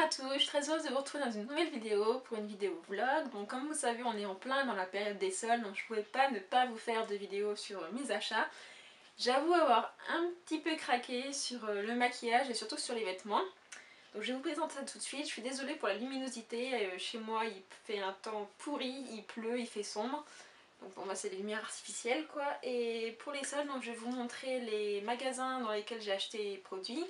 à tous, je suis très heureuse de vous retrouver dans une nouvelle vidéo pour une vidéo vlog. Donc comme vous savez, on est en plein dans la période des soldes, donc je ne pouvais pas ne pas vous faire de vidéo sur mes achats. J'avoue avoir un petit peu craqué sur le maquillage et surtout sur les vêtements. Donc je vais vous présenter ça tout de suite. Je suis désolée pour la luminosité, chez moi il fait un temps pourri, il pleut, il fait sombre. Donc bon, c'est les lumières artificielles quoi. Et pour les soldes, donc, je vais vous montrer les magasins dans lesquels j'ai acheté les produits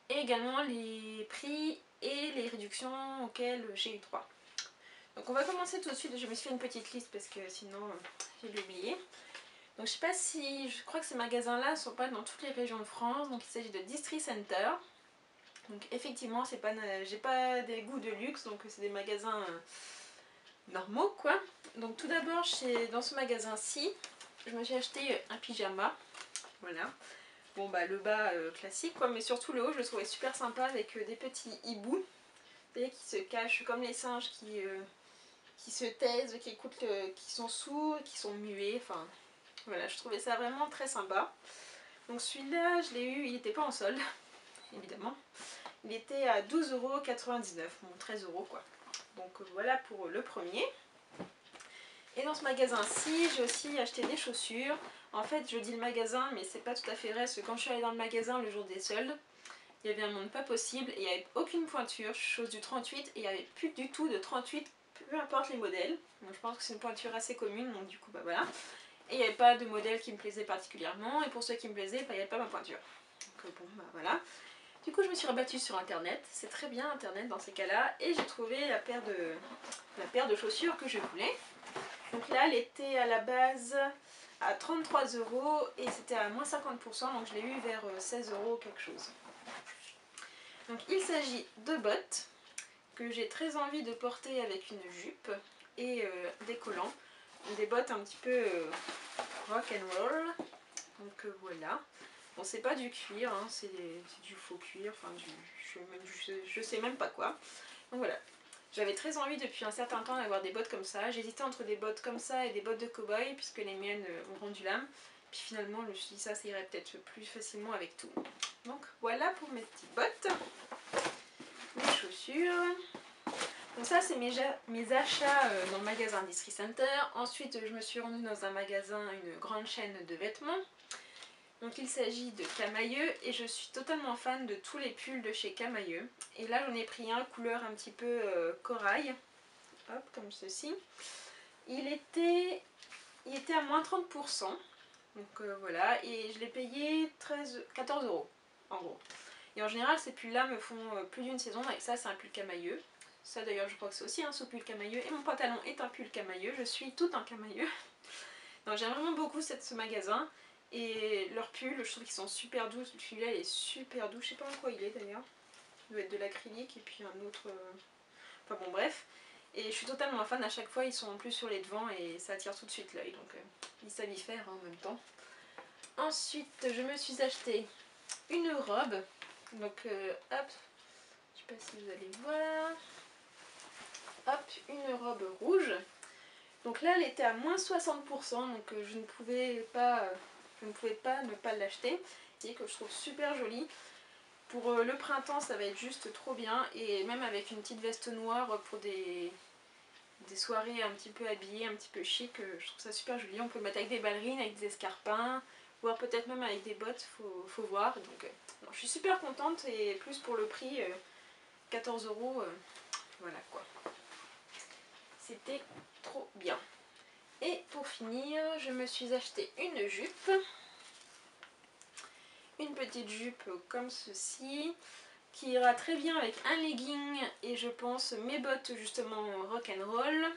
et également les prix et les réductions auxquelles j'ai eu droit. Donc on va commencer tout de suite. Je me suis fait une petite liste parce que sinon j'ai oublié. Donc je sais pas si, je crois que ces magasins là ne sont pas dans toutes les régions de France. Donc il s'agit de District Center. Donc effectivement c'est pas, j'ai pas des goûts de luxe, donc c'est des magasins normaux quoi. Donc tout d'abord dans ce magasin-ci, je me suis acheté un pyjama. Voilà. Bon bah le bas classique quoi, mais surtout le haut je le trouvais super sympa avec des petits hiboux, vous voyez, qui se cachent comme les singes qui se taisent, qui écoutent, qui sont sourds, qui sont muets, enfin voilà, je trouvais ça vraiment très sympa. Donc celui-là je l'ai eu, il n'était pas en solde évidemment, il était à 12,99 €, bon 13 € quoi. Donc voilà pour le premier. Et dans ce magasin-ci, j'ai aussi acheté des chaussures. En fait, je dis le magasin, mais c'est pas tout à fait vrai, parce que quand je suis allée dans le magasin le jour des soldes, il y avait un monde pas possible, et il n'y avait aucune pointure, chose du 38, et il n'y avait plus du tout de 38, peu importe les modèles. Donc je pense que c'est une pointure assez commune, donc du coup, bah voilà. Et il n'y avait pas de modèle qui me plaisait particulièrement, et pour ceux qui me plaisaient, bah, il n'y avait pas ma pointure. Donc bon, bah voilà. Du coup, je me suis rabattue sur internet, c'est très bien internet dans ces cas-là, et j'ai trouvé la paire de chaussures que je voulais. Donc là, elle était à la base à 33 € et c'était à moins 50%, donc je l'ai eu vers 16 € quelque chose. Donc il s'agit de bottes que j'ai très envie de porter avec une jupe et des collants. Des bottes un petit peu rock and roll. Donc voilà. Bon, c'est pas du cuir, hein, c'est du faux cuir, enfin je sais même pas quoi. Donc voilà. J'avais très envie depuis un certain temps d'avoir des bottes comme ça. J'hésitais entre des bottes comme ça et des bottes de cow-boy puisque les miennes ont rendu l'âme. Puis finalement je me suis dit ça irait peut-être plus facilement avec tout. Donc voilà pour mes petites bottes. Mes chaussures. Donc ça c'est mes achats dans le magasin District Center. Ensuite je me suis rendue dans un magasin, une grande chaîne de vêtements. Donc il s'agit de Camaïeu et je suis totalement fan de tous les pulls de chez Camaïeu. Et là j'en ai pris un couleur un petit peu corail, hop, comme ceci. Il était à moins 30%, donc voilà, et je l'ai payé 14 € en gros. Et en général ces pulls là me font plus d'une saison, et ça c'est un pull Camaïeu. Ça d'ailleurs je crois que c'est aussi un sous-pull Camaïeu, et mon pantalon est un pull Camaïeu, je suis toute en Camaïeu. Donc j'aime vraiment beaucoup ce magasin. Et leurs pulls, je trouve qu'ils sont super doux. Celui-là il est super doux, je sais pas en quoi il est d'ailleurs. Il doit être de l'acrylique et puis un autre. Enfin bon, bref. Et je suis totalement fan, à chaque fois ils sont en plus sur les devants et ça attire tout de suite l'œil. Donc ils savent y faire hein, en même temps. Ensuite, je me suis acheté une robe. Donc hop, je sais pas si vous allez voir. Hop, une robe rouge. Donc là elle était à moins 60%, donc je ne pouvais pas ne pas l'acheter. Et que je trouve super jolie. Pour le printemps ça va être juste trop bien, et même avec une petite veste noire pour des soirées un petit peu habillées, un petit peu chic, je trouve ça super joli. On peut le mettre avec des ballerines, avec des escarpins, voire peut-être même avec des bottes, faut voir. Donc non, je suis super contente, et plus pour le prix, 14 €, voilà quoi. C'était trop bien. Et pour finir, je me suis acheté une jupe. Une petite jupe comme ceci, qui ira très bien avec un legging et je pense mes bottes justement rock'n'roll.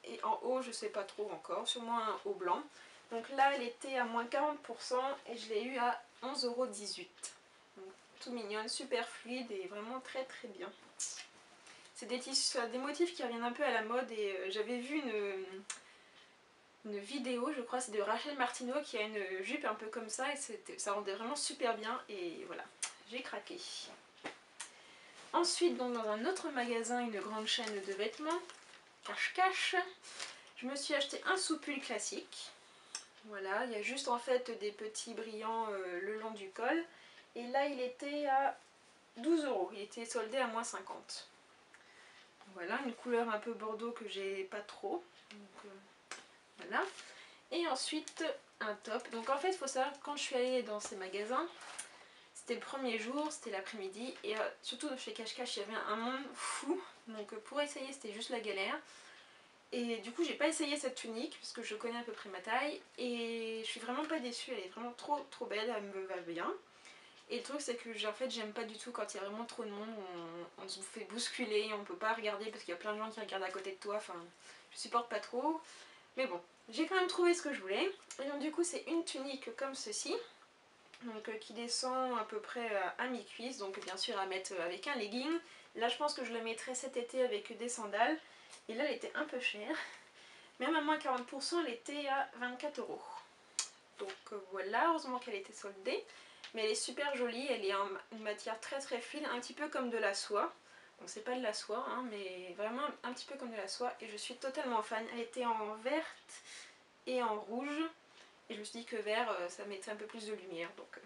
Et en haut je sais pas trop encore, sûrement un haut blanc. Donc là elle était à moins 40% et je l'ai eu à 11,18 €. Tout mignonne, super fluide et vraiment très très bien. C'est des motifs qui reviennent un peu à la mode, et j'avais vu une vidéo, je crois, c'est de Rachel Martineau qui a une jupe un peu comme ça, et ça rendait vraiment super bien, et voilà, j'ai craqué. Ensuite, donc, dans un autre magasin, une grande chaîne de vêtements, Cache-Cache, je me suis acheté un sous-pull classique. Voilà, il y a juste en fait des petits brillants le long du col, et là il était à 12 €, il était soldé à moins 50. Voilà, une couleur un peu bordeaux que j'ai pas trop. Donc, voilà. Et ensuite un top. Donc en fait il faut savoir que quand je suis allée dans ces magasins, c'était le premier jour, c'était l'après-midi. Et surtout chez Cache Cache il y avait un monde fou. Donc pour essayer c'était juste la galère. Et du coup j'ai pas essayé cette tunique parce que je connais à peu près ma taille. Et je suis vraiment pas déçue, elle est vraiment trop belle, elle me va bien. Et le truc c'est que en fait j'aime pas du tout quand il y a vraiment trop de monde, on se fait bousculer, on peut pas regarder parce qu'il y a plein de gens qui regardent à côté de toi, enfin je supporte pas trop. Mais bon, j'ai quand même trouvé ce que je voulais. Et donc du coup c'est une tunique comme ceci, donc qui descend à peu près à mi-cuisse, donc bien sûr à mettre avec un legging. Là je pense que je la mettrai cet été avec des sandales. Et là elle était un peu chère, même à moins 40% elle était à 24 €. Donc voilà, heureusement qu'elle était soldée. Mais elle est super jolie, elle est en une matière très fine, un petit peu comme de la soie. Bon c'est pas de la soie, hein, mais vraiment un petit peu comme de la soie. Et je suis totalement fan. Elle était en verte et en rouge. Et je me suis dit que vert, ça mettrait un peu plus de lumière. Donc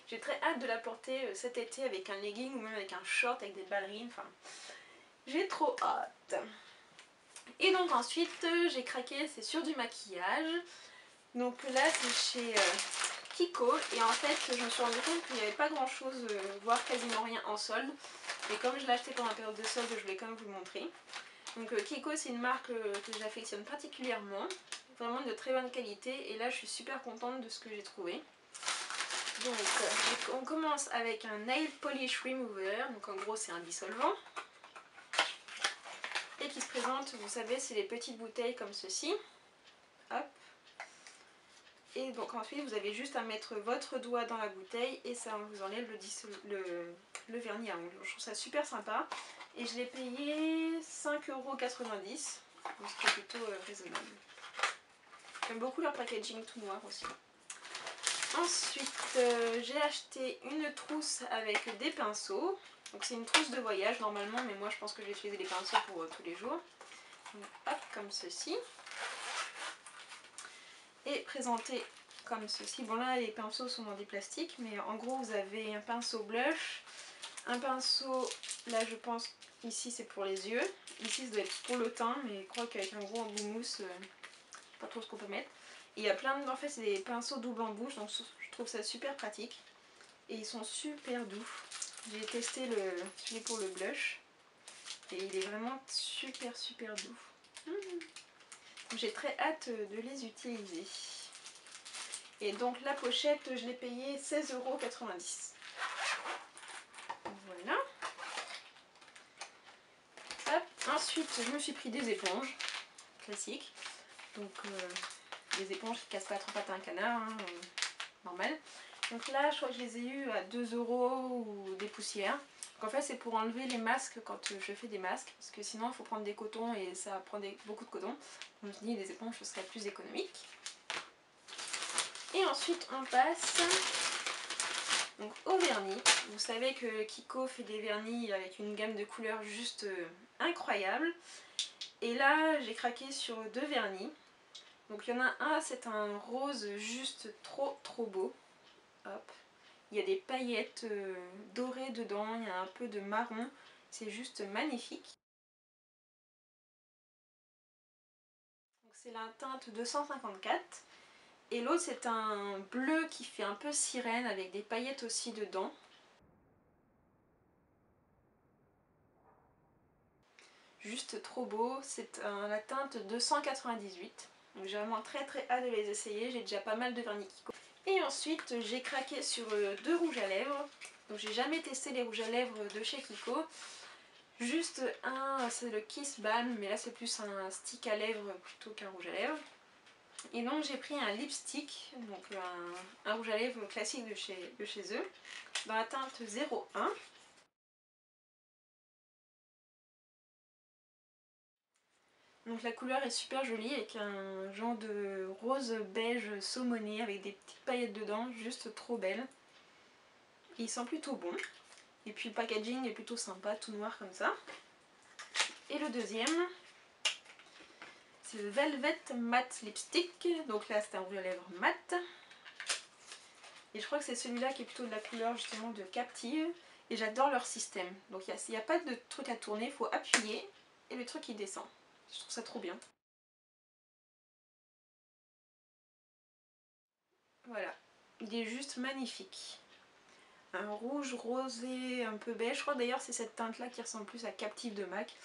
j'ai très hâte de la porter cet été avec un legging ou même avec un short, avec des ballerines. Enfin, j'ai trop hâte. Et donc ensuite, j'ai craqué, c'est sur du maquillage. Donc là, c'est chez Kiko. Et en fait, je me suis rendu compte qu'il n'y avait pas grand chose, voire quasiment rien en solde. Et comme je l'ai acheté pendant la période de solde, je voulais quand même vous le montrer. Donc Kiko, c'est une marque que j'affectionne particulièrement. Vraiment de très bonne qualité. Et là, je suis super contente de ce que j'ai trouvé. Donc, on commence avec un Nail Polish Remover. Donc en gros, c'est un dissolvant. Et qui se présente, vous savez, c'est les petites bouteilles comme ceci. Hop. Et donc ensuite vous avez juste à mettre votre doigt dans la bouteille et ça vous enlève le vernis à ongles. Je trouve ça super sympa et je l'ai payé 5,90 €, donc ce qui est plutôt raisonnable. J'aime beaucoup leur packaging tout noir aussi. Ensuite j'ai acheté une trousse avec des pinceaux. Donc c'est une trousse de voyage normalement, mais moi je pense que je vais utiliser les pinceaux pour tous les jours. Donc hop, comme ceci. Et présenté comme ceci. Bon là les pinceaux sont dans des plastiques, mais en gros vous avez un pinceau blush, un pinceau, là je pense ici c'est pour les yeux, ici ça doit être pour le teint, mais je crois qu'avec un gros embout mousse, pas trop ce qu'on peut mettre. Et il y a plein de, en fait c'est des pinceaux double en bouche, donc je trouve ça super pratique. Et ils sont super doux. J'ai testé celui pour le blush et il est vraiment super doux. J'ai très hâte de les utiliser. Et donc la pochette, je l'ai payée 16,90 €. Voilà. Hop. Ensuite, je me suis pris des éponges classiques. Donc des éponges qui cassent pas trop patin à un canard, hein, normal. Donc là, je crois que je les ai eues à 2 € ou des poussières. Donc en fait, c'est pour enlever les masques quand je fais des masques. Parce que sinon, il faut prendre des cotons et ça prend beaucoup de coton. Donc je me suis dit, des éponges, ce serait plus économique. Et ensuite, on passe donc au vernis. Vous savez que Kiko fait des vernis avec une gamme de couleurs juste incroyable. Et là, j'ai craqué sur deux vernis. Donc il y en a un, c'est un rose juste trop beau. Hop. Il y a des paillettes dorées dedans, il y a un peu de marron. C'est juste magnifique. Donc c'est la teinte 254. Et l'autre, c'est un bleu qui fait un peu sirène avec des paillettes aussi dedans. Juste trop beau, c'est la teinte 298. Donc j'ai vraiment très hâte de les essayer, j'ai déjà pas mal de vernis Kiko. Et ensuite j'ai craqué sur deux rouges à lèvres. Donc j'ai jamais testé les rouges à lèvres de chez Kiko. Juste un, c'est le Kiss Balm, mais là c'est plus un stick à lèvres plutôt qu'un rouge à lèvres. Et donc j'ai pris un lipstick, donc un rouge à lèvres classique de chez eux, dans la teinte 01. Donc la couleur est super jolie avec un genre de rose beige saumoné avec des petites paillettes dedans, juste trop belle. Et il sent plutôt bon. Et puis le packaging est plutôt sympa, tout noir comme ça. Et le deuxième, c'est le Velvet Matte Lipstick. Donc là c'est un rouge à lèvres mat. Et je crois que c'est celui-là qui est plutôt de la couleur justement de Captive. Et j'adore leur système. Donc il n'y a pas de truc à tourner, il faut appuyer. et le truc il descend. Je trouve ça trop bien. Voilà, il est juste magnifique. Un rouge rosé un peu beige, je crois d'ailleurs c'est cette teinte là qui ressemble plus à Captive de MAC.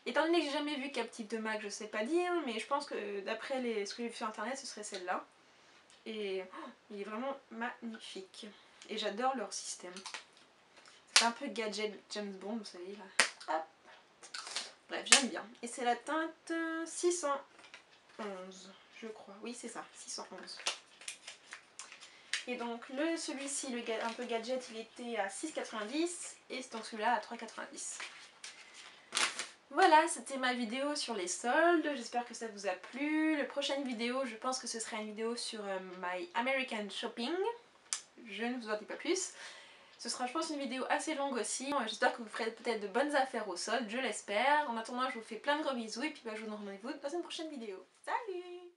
Étant donné que j'ai jamais vu Captive de MAC, je sais pas dire, mais je pense que d'après ce que j'ai vu sur internet ce serait celle-là. Et il est vraiment magnifique. Et j'adore leur système. C'est un peu gadget James Bond, vous savez là. Hop. Bref, j'aime bien. Et c'est la teinte 611, je crois. Oui, c'est ça, 611. Et donc celui-ci, un peu gadget, il était à 6,90 et donc celui-là à 3,90. Voilà, c'était ma vidéo sur les soldes, j'espère que ça vous a plu. La prochaine vidéo, je pense que ce sera une vidéo sur My American Shopping. Je ne vous en dis pas plus. Ce sera, je pense, une vidéo assez longue aussi. J'espère que vous ferez peut-être de bonnes affaires au solde, je l'espère. En attendant, je vous fais plein de gros bisous et puis je vous donne rendez-vous dans une prochaine vidéo. Salut!